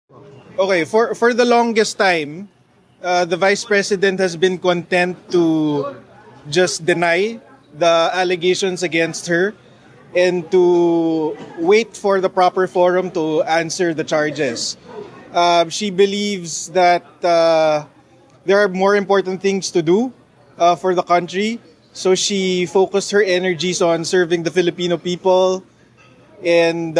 Okay, for the longest time, the vice president has been content to just deny the allegations against her and to wait for the proper forum to answer the charges. She believes that there are more important things to do for the country. So she focused her energies on serving the Filipino people and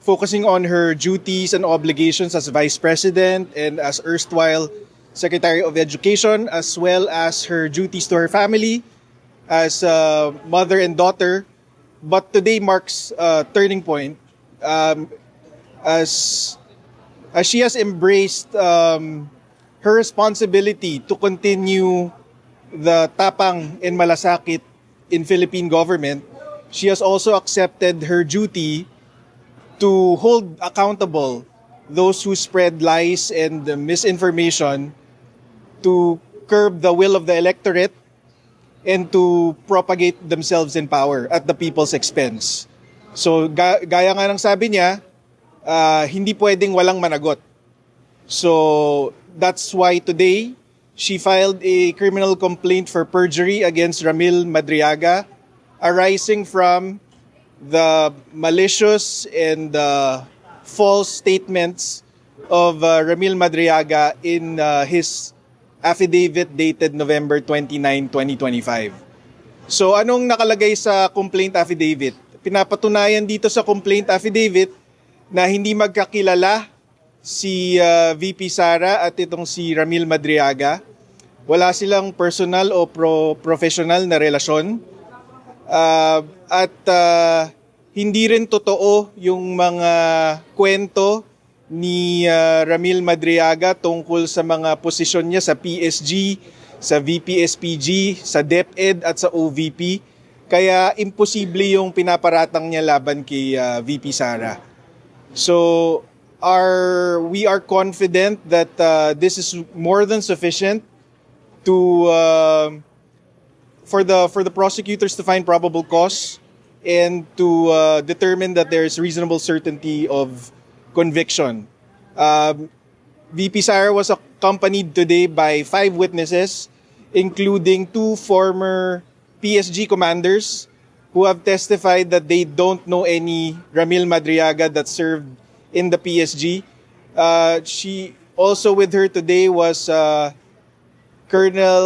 focusing on her duties and obligations as Vice President and as erstwhile Secretary of Education, as well as her duties to her family as mother and daughter. But today marks a turning point as she has embraced her responsibility to continue the tapang and malasakit in Philippine government. She has also accepted her duty to hold accountable those who spread lies and misinformation, to curb the will of the electorate, and to propagate themselves in power at the people's expense. So gaya nga ng sabi niya, hindi pwedeng walang managot. So that's why today she filed a criminal complaint for perjury against Ramil Madriaga, arising from the malicious and false statements of Ramil Madriaga in his affidavit dated November 29, 2025. So anong nakalagay sa complaint affidavit? Pinapatunayan dito sa complaint affidavit na hindi magkakilala si VP Sara at itong si Ramil Madriaga. Wala silang personal o professional na relasyon. At hindi rin totoo yung mga kwento ni Ramil Madriaga tungkol sa mga posisyon niya sa PSG, sa VP-SPG, sa DepEd at sa OVP. Kaya imposible yung pinaparatang niya laban kay VP Sara. So we are confident that this is more than sufficient to for the prosecutors to find probable cause and to determine that there is reasonable certainty of conviction. VP Sara was accompanied today by 5 witnesses, including 2 former PSG commanders who have testified that they don't know any Ramil Madriaga that served in the PSG. She also with her today was Colonel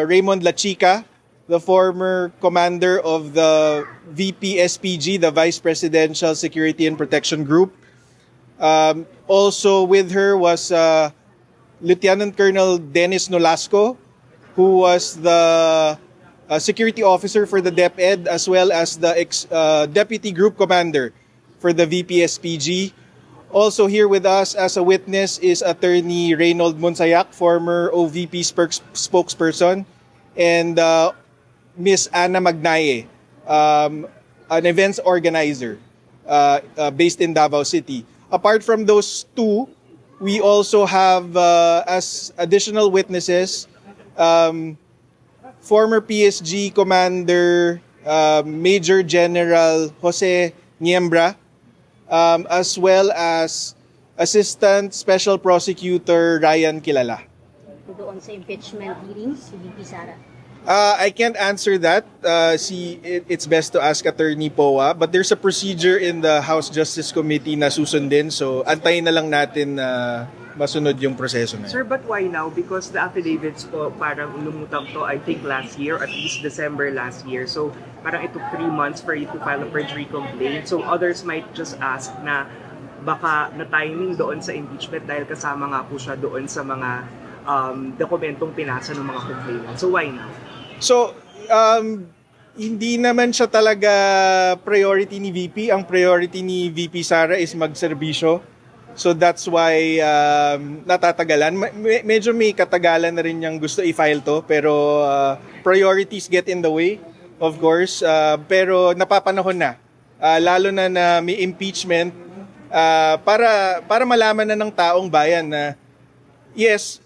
Raymond Lachica, the former commander of the VP-SPG, the Vice Presidential Security and Protection Group. Also with her was Lieutenant Colonel Dennis Nolasco, who was the security officer for the DepEd, as well as the deputy group commander for the VP-SPG. Also here with us as a witness is Attorney Reynold Monsayak, former OVP spokesperson, and Miss Anna Magnaye, an events organizer based in Davao City. Apart from those 2, we also have as additional witnesses former PSG Commander Major General Jose Niembra, as well as Assistant Special Prosecutor Ryan Kilala. Doon sa impeachment hearings, si VP Sara? I can't answer that. It's best to ask Attorney Poa, but there's a procedure in the House Justice Committee na susundin, so antayin na lang natin na masunod yung proseso na yun. Sir, but why now? Because the affidavits po parang lumutang to, I think last year, at least December last year. So parang it took 3 months for you to file a perjury complaint. So others might just ask na baka na-timing doon sa impeachment dahil kasama nga po siya doon sa mga dokumentong pinasa ng mga complainants. So why now? So, hindi naman siya talaga priority ni VP. Ang priority ni VP Sara is magserbisyo. So that's why natatagalan. Medyo may katagalan na rin niyang gusto i-file to. Pero priorities get in the way, of course. Pero napapanahon na. Lalo na may impeachment para malaman na ng taong bayan na yes,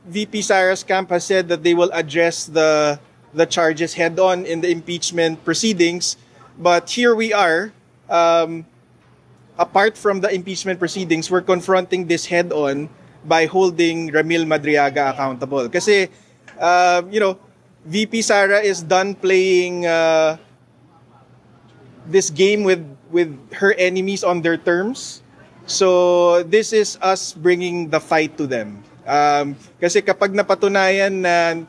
VP Sara's camp has said that they will address the charges head-on in the impeachment proceedings. But here we are, apart from the impeachment proceedings, we're confronting this head-on by holding Ramil Madriaga accountable. Kasi, VP Sara is done playing this game with her enemies on their terms. So this is us bringing the fight to them. Kasi kapag napatunayan na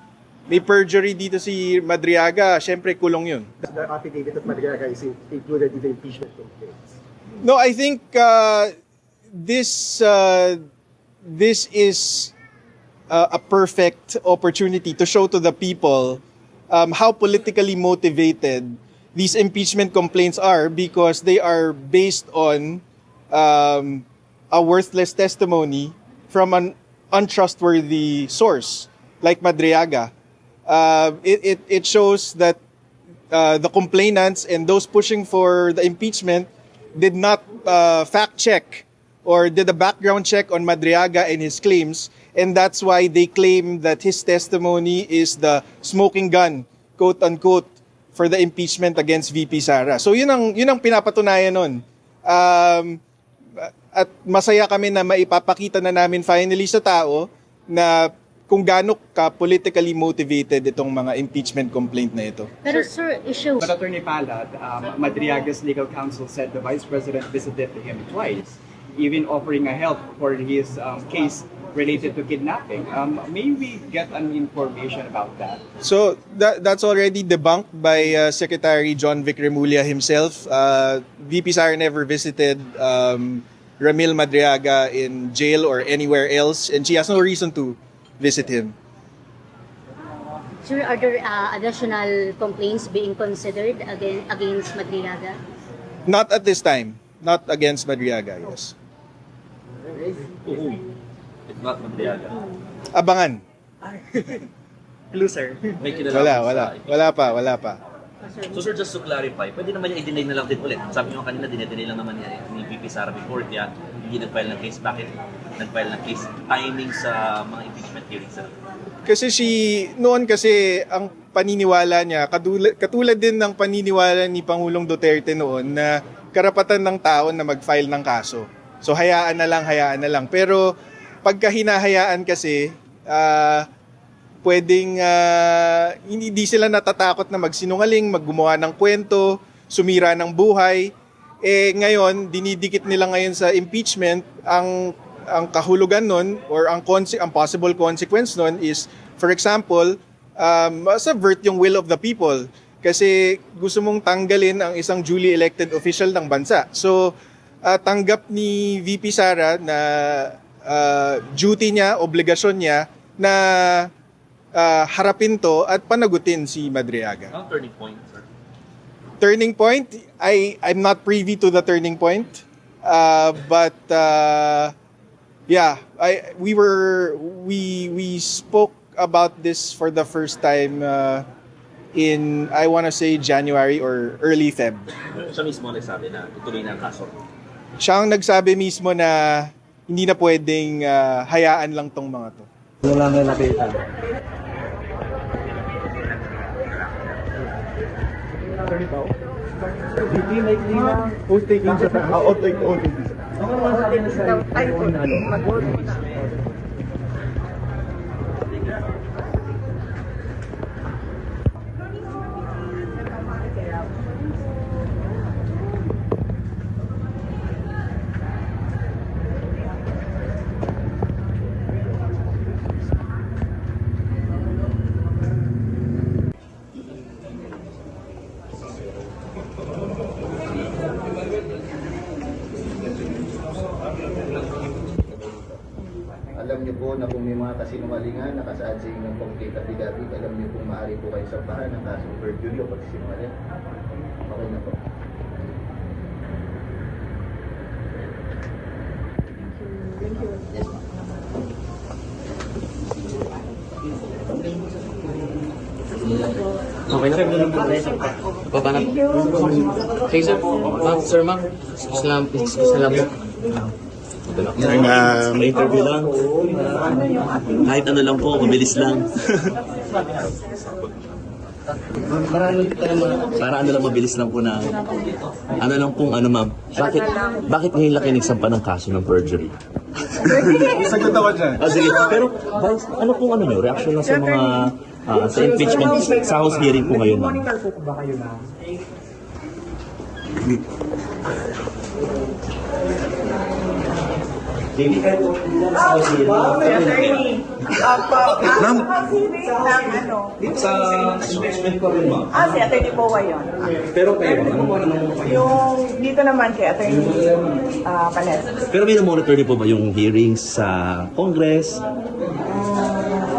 may perjury dito si Madriaga, syempre kulong yun. The affidavit of Madriaga is included in the impeachment complaints. No, I think this is a perfect opportunity to show to the people how politically motivated these impeachment complaints are, because they are based on a worthless testimony from an untrustworthy source like Madriaga. It shows that the complainants and those pushing for the impeachment did not fact check or did a background check on Madriaga and his claims, and that's why they claim that his testimony is the smoking gun, quote unquote, for the impeachment against VP Sara. So yun ang pinapatunayan nun. At masaya kami na maipapakita na namin finally sa tao na kung gaano ka politically motivated itong mga impeachment complaint na ito. Pero sir, issues. But Attorney Palad, Madriaga's legal counsel said the Vice President visited him twice, even offering a help for his case related to kidnapping. May we get an information about that? So that's already debunked by Secretary John Vic Remulla himself. VP Sara never visited Ramil Madriaga in jail or anywhere else, and she has no reason to visit him. Sir, are there additional complaints being considered against Madriaga? Not at this time. Not against Madriaga, yes. If not Madriaga. Abangan. Clue, sir. May kinalaman Wala pa. So sir, just to clarify, pwede naman niya i-deny na lang din ulit. Sabi niyo kanina, dinedeny lang naman niya ni VP Sara before, kaya hindi nag-file ng case. Bakit nag-file ng case? Timing sa mga impeachment hearings, sir. Kasi noon kasi ang paniniwala niya, katulad din ng paniniwala ni Pangulong Duterte noon na karapatan ng tao na mag-file ng kaso. So hayaan na lang. Pero pagka hinahayaan kasi, pwedeng hindi sila natatakot na magsinungaling, maggumawa ng kwento, sumira ng buhay. Ngayon, dinidikit nila ngayon sa impeachment, ang kahulugan nun or ang possible consequence nun is, for example, subvert yung will of the people. Kasi gusto mong tanggalin ang isang duly elected official ng bansa. So, tanggap ni VP Sara na duty niya, obligasyon niya na harapin to at panagutin si Madriaga. Ang turning point, sir. Turning point, I'm not privy to the turning point. But we spoke about this for the first time in, I want to say, January or early Feb. Siya mismo nagsabi na ituloy na ang kaso. Siya ang nagsabi mismo na hindi na pwedeng hayaan lang tong mga to. Wala na nakita. Who's taking the Alam niyo po na kung may mga kasinungalingan nakasaad sa inyong complete affidavit, alam niyo kung maaari po kayo sampahan ng kasong perjury o pagsisinungaling. Okay na po. Okay na. Baba na. Sige sir. Ma'am, sir ma'am. Islam po. May interview lang. Kahit ano lang po, mabilis lang. Para ano lang, mabilis lang po na, ano lang pong, ano ma'am, bakit ngayon lang kinigsampa ng kaso ng perjury? Sagot ako dyan. Sige, pero Vice, ano pong ano nyo, reaction lang sa mga, sa impeachment, sa House hearing po ngayon ma'am? Monitor po ba kayo na? Ma'am, Sa impeachment ko rin, ma'am. Si Atty. Boa yun. Pero kayo, Yung dito naman kay Atty. Panes. pero may na-monitor niyo po ba yung hearings sa Congress?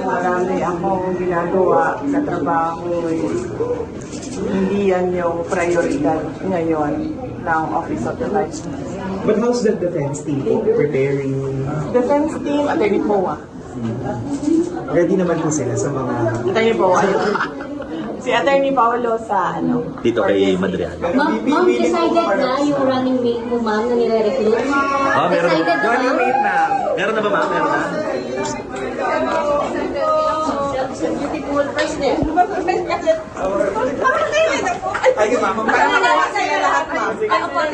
Marami akong ginagawa sa trabaho. Hindi yan yung prioridad ngayon ng Office of the Vice President. But how's the defense team preparing? Defense team, Atty. Boa. Ready naman po sila sa mga... Atty. Boa. Si Atty. Paolo sa Dito kay Madriaga. Ma'am, decided na yung running mate mo, ma'am, na nire-recruit? Meron. Decided na, ma'am? Meron na ba ma'am? Meron na? Beautiful president. Ay, ma'am. Para magawa sa'yo lahat, ma'am. Ay, beautiful.